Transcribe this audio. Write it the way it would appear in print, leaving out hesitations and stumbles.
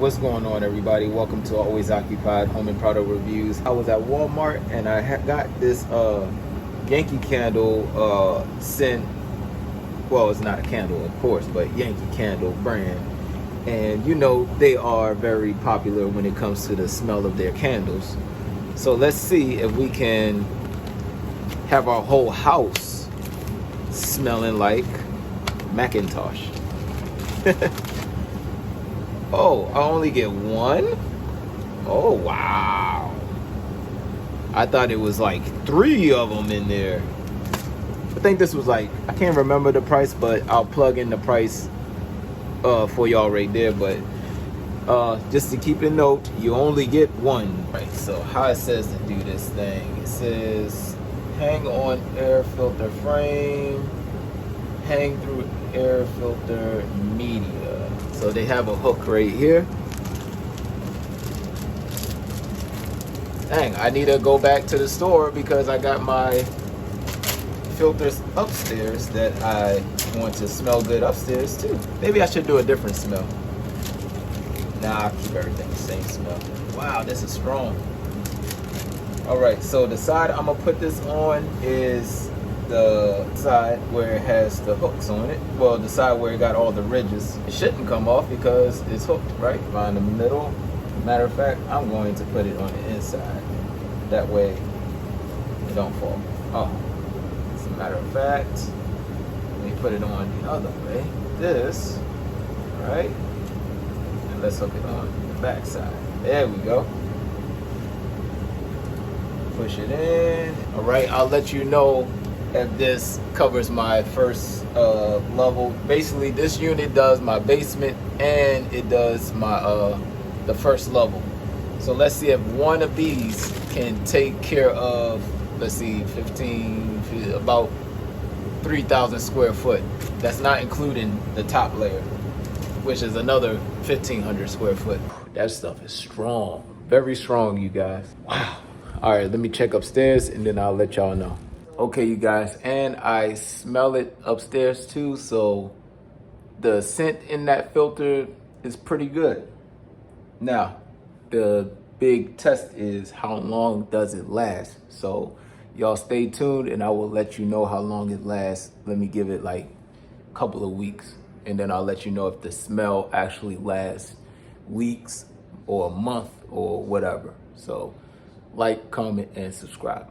What's going on, everybody? Welcome to Always Occupied Home and Product Reviews. I was at Walmart and I got this Yankee candle scent. Well, it's not a candle, of course, but Yankee Candle brand. And you know, they are very popular when it comes to the smell of their candles. So let's see if we can have our whole house smelling like Macintosh. Oh, I only get one? Oh, wow. I thought it was like 3 of them in there. I think this was like, I can't remember the price, but I'll plug in the price for y'all right there. But just to keep a note, you only get one. Right, so how it says to do this thing, it says hang on air filter frame, hang through air filter media. So they have a hook right here. Dang, I need to go back to the store because I got my filters upstairs that I want to smell good upstairs too. Maybe I should do a different smell. Nah, I'll keep everything the same smell. Wow, this is strong. All right, so the side I'm gonna put this on is the side where it has the hooks on it. Well, the side where it got all the ridges. It shouldn't come off because it's hooked right around the middle. Matter of fact, I'm going to put it on the inside. That way it don't fall off. As a matter of fact, let me put it on the other way. This, right? And let's hook it on the back side. There we go. Push it in. All right, I'll let you know if this covers my first level. Basically, this unit does my basement and it does my the first level. So let's see if one of these can take care of, let's see, 15 feet, about 3,000 square foot. That's not including the top layer, which is another 1,500 square foot. That stuff is strong, very strong, you guys. Wow. All right, let me check upstairs and then I'll let y'all know. Okay, you guys, and I smell it upstairs too, so the scent in that filter is pretty good. Now, the big test is how long does it last? So y'all stay tuned and I will let you know how long it lasts. Let me give it like a couple of weeks and then I'll let you know if the smell actually lasts weeks or a month or whatever. So like, comment, and subscribe.